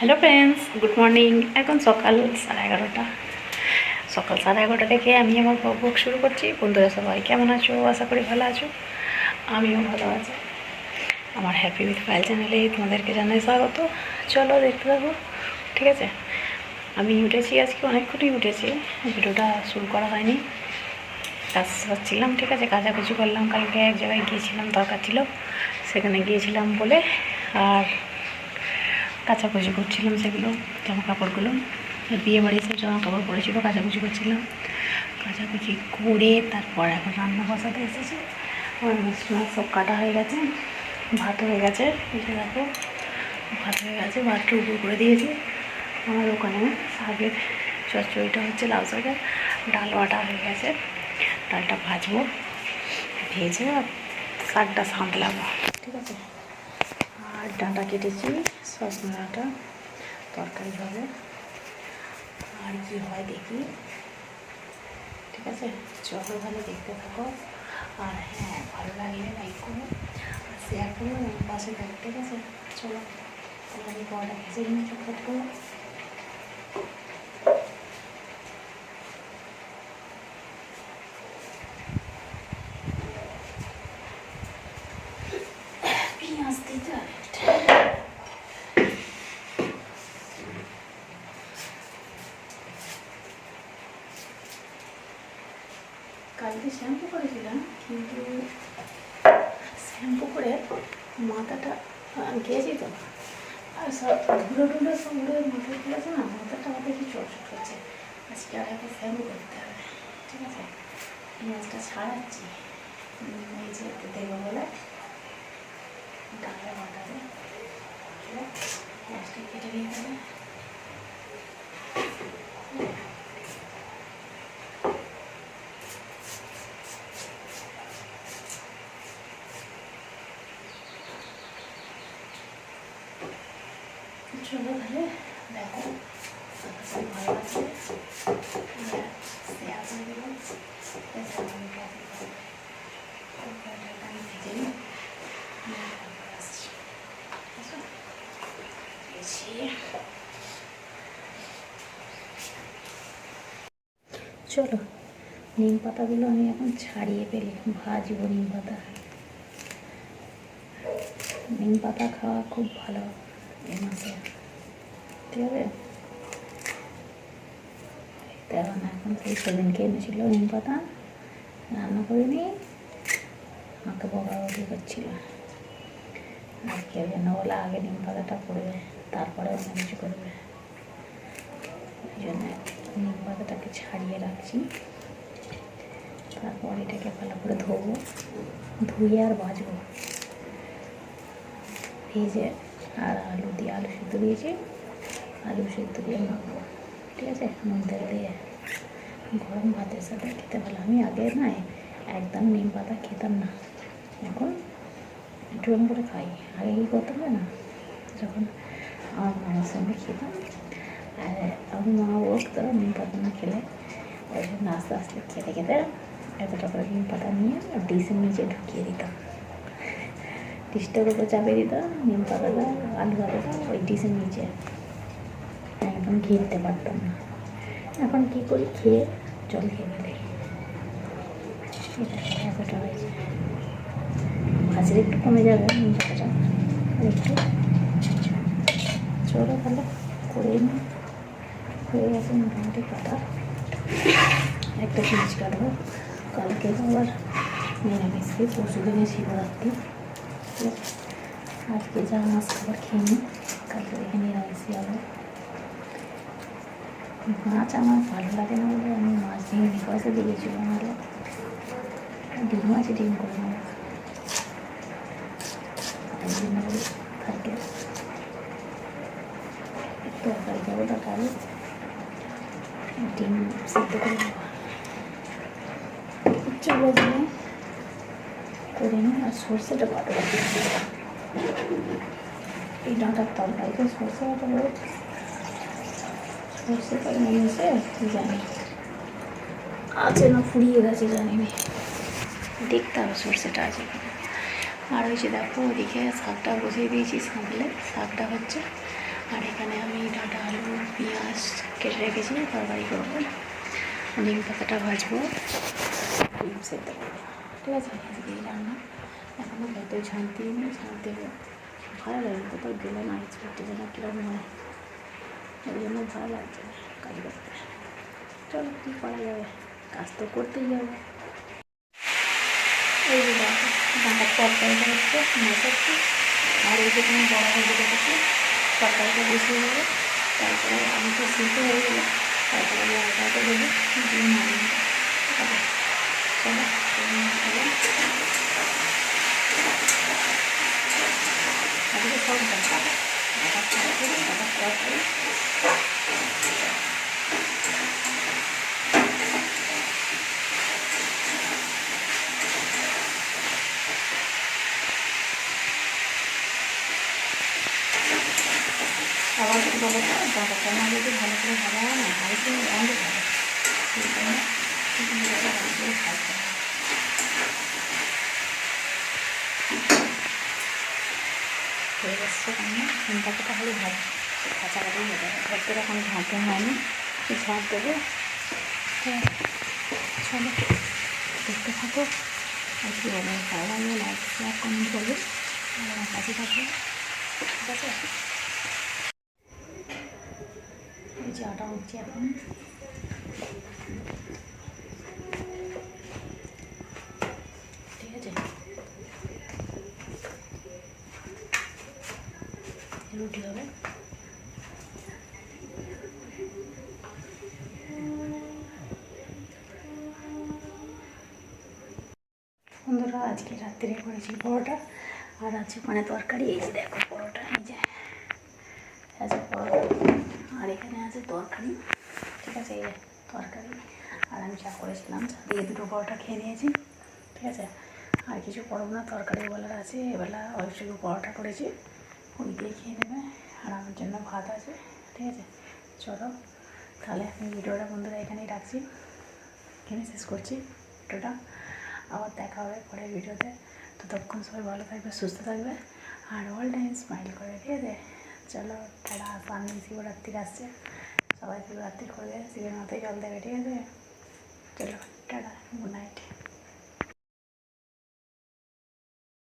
Hello friends, good morning. এখন সকাল 11:30। সকাল 11:30 থেকে আমি আমার ব্লগ শুরু করছি। বন্ধুরা সবাই কেমন আছো? আশা করি ভালো আছো। আমিও ভালো আছি। আমার হ্যাপি উইথ ফাইল চ্যানেলে তোমাদেরকে জানাই স্বাগত। চলো দেখতে থাকো, ঠিক আছে? আমি উঠেছি আজকে, অনেকক্ষণই উঠেছি। ভিডিওটা শুরু করা হয়নি, কাজ করছিলাম, ঠিক আছে? কাচাকুচি করলাম। কালকে এক জায়গায় গিয়েছিলাম, দরকার ছিল, সেখানে গিয়েছিলাম বলে আর কাচাকুচি করছিলাম সেগুলো, জামা কাপড়গুলো। বিয়ে বাড়িতে জামা কাপড় পরেছিল, কাচাকুচি করছিলাম। কাচাকুচি করে তারপর এখন রান্না বসাতে এসেছি। আমার মাছ সব কাটা হয়ে গেছে, ভাত হয়ে গেছে। এসে দেখো, ভাত হয়ে গেছে, ভাতটা উপর করে দিয়েছি। আমার ওখানে শাকের চচ্চড়িটা হচ্ছে লাউ শাকের, ডাল বাটা হয়ে গেছে। ডালটা ভাজবো, ভেজে শাকটা সাঁতলাবো, ঠিক আছে? আর ডাঁটা কেটেছি, সজনে ডাঁটা তরকারি হবে। আর কি হয় দেখি, ঠিক আছে? চলো ভালো দেখতে থাকো। আর হ্যাঁ, ভালো লাগলে লাইক করো আর শেয়ার করো, পাশে থাকো, ঠিক আছে? চলো আমি পরোটা ভেজে নিই চটপট করো। পেঁয়াজ দিতে হবে। কালকে শ্যাম্পু করেছিলাম, কিন্তু শ্যাম্পু করে মাথাটা গেছি তো, আর সব ধুলো টুলো সব উড়ে মাথায় তুলেছে না, মাথাটা আমাদের কি চটচট করছে। আজকে আর একটা শ্যাম্পু করতে হবে, ঠিক আছে? পেঁয়াজটা ছাড়াচ্ছি, এই যে দেবো বলে ডালে বাটাবে, পেঁয়াজটা কেটে নিতে হবে। চলো তাহলে দেখো, ভালো আছে শেয়ার করে দেবো। চলো, নিম পাতাগুলো আমি এখন ছাড়িয়ে ফেলি, ভাজবো নিম পাতা। নিম পাতা খাওয়া খুব ভালো এই মাসে, ঠিক আছে? তেমন এখন সেই সেদিনকে এনেছিল নিম পাতা, রান্না করিনি, আমাকে বকাবকি করছিল আর কেউ যেন বলে আগে নিম পাতাটা করবে তারপরে অন্য কিছু করবে। ওই জন্য নিম পাতাটাকে ছাড়িয়ে রাখছি। তারপর এটাকে ভালো করে ধোবো, ধুয়ে আর ভাজবো, ভেজে। আর আলু দিয়ে, আলু সিদ্ধ দিয়েছি, আলু সিদ্ধ দিয়ে মাখবো, ঠিক আছে? নুন তেল দিয়ে গরম ভাতের সাথে খেতে ভালো। আমি আগে না একদম নিম পাতা খেতাম না, এখন একটু করে খাই। আগে কী করতে হবে না, যখন আমার মামার সঙ্গে খেতাম আর আমার মা বলতো নিম পাতা না খেলে, ওই জন্য আস্তে আস্তে খেতে খেতে এতটা করে নিম পাতা নিয়ে ডিশের নিচে ঢুকিয়ে দিতাম, ডিশটার উপর চাপিয়ে দিতাম নিম পাতাটা, আলু পাতাটা ওই ডিশের নিচে। একদম খেতে পারতাম না। এখন কী করি, খেয়ে জল খেয়ে ফেলে। এটা এতটা হয়েছে, ভাজলে একটু কমে যাবে নিম পাতাটা একটু। চলো তাহলে করে নিই। হয়ে গেছে মোটামুটি কাটা, একটা পিঁয়াজ কাটবো। কালকে আবার নিরামিষকে, পরশু দিনে শিবরাত্রি, আজকে যা মাছ খাবার খেয়ে নিই, কালকে দেখে নিরামিষই হবে। মাছ আমার ভালো লাগে না বলে আমি মাছ দিয়ে পয়সা দিয়েছিল, নাহলে ডিম আছে, ডিম করে নেব। থাকে তরকারি যাবো, তরকারি ডিম সিদ্ধ করে নেব। চলো দিয়ে করে নিই। আর সর্ষেটা বাটা, এই ডাঁটার তরকারিতে সর্ষে বাটা বলে, সর্ষে পাই নিয়েছে জানি, আছে না ফুরিয়ে গেছে জানি না, দেখতে হবে সর্ষেটা আছে। আর ওই যে দেখো, ওদিকে শাকটা বসিয়ে দিয়েছি সাঁতলে, শাকটা হচ্ছে। আর এখানে আমি ডাঁটা আলু পেঁয়াজ কেটে রেখেছি, তরকারি করবো, নিম পাতাটা ভাজবো, ডিম সেদ্ধ করবো। ঠিক আছে, আজকে এই রান্না। এখনও খেতে ঝাঁট দিইনি, ঝাঁট দেবো। ভালো লাগে, কোথাও গেলে না ইচ্ছে করতে যেন কীরকম হয়, ওই জন্য ভালো লাগছে না কাজ করতে। চলো কী করা যাবে, কাজ তো করতেই হবে। এই যে দেখো ডাঁটার তরকারিটা হচ্ছে মাছের, আর এই যে তুমি বড় হয়ে রেখেছি, তরকারিটা বসিয়ে দেবো। তারপরে আমি তো সিদ্ধ হয়ে গেলে তারপরে আমি আলটাটা দেবো, দিয়ে নামিয়ে দেবো। চলো আজকে সব ডাঁটা ডাঁটার তরকারি, ডাঁটার তরকারি। আবার কী বলো তো, ডাঁটাটা না যদি ভালো করে ভালো হয় না, হালকা গন্ধ ভালো, সেই জন্য ভালো করে খাইতে হবে। হয়ে যাচ্ছে রান্না, চিন্তাকে তাহলে ভালো কাছাকাছি হয়ে যাবে। ঘরটা এখন ঝাঁটতে হয়নি, ঝাঁট দেবো। চলো দেখতে থাকো, আর কী বলো, ভালো লাগবে লাইক শেয়ার কমেন্ট করবে, আর আমার কাছে থাকবে। ঠিক আছে, এই যে আটা হচ্ছে এখন। ঠিক আছে, রুটি হবে। বন্ধুরা আজকে রাত্রে করেছি পরোটা, আর আছে মানে তরকারি। এই যে দেখো পরোটা, এই যে আছে পরোটা, আর এখানে আছে তরকারি। ঠিক আছে, এই যে তরকারি, আর আমি চা করেছিলাম, চা দিয়ে দুটো পরোটা খেয়ে নিয়েছি। ঠিক আছে, আর কিছু করবো না, তরকারি বলার আছে, এবেলা ওই শুধু পরোটা করেছি, ওই দিয়ে খেয়ে নেবে। আর আমার জন্য ভাত আছে। ঠিক আছে, চলো তাহলে আমি ভিডিওটা বন্ধুরা এখানেই রাখছি, এখানে শেষ করছি ভিডিওটা। আবার দেখা হবে পরের ভিডিওতে। ততক্ষণ সবাই ভালো থাকবে, সুস্থ থাকবে, আর অল টাইম স্মাইল করে। ঠিক আছে, চলো টাটা। সামনে শিবরাত্রি আসছে, সবাই শিবরাত্রি করবে, শিবের মাথায় জল দেবে। ঠিক আছে, চলো টাটা, গুড নাইট।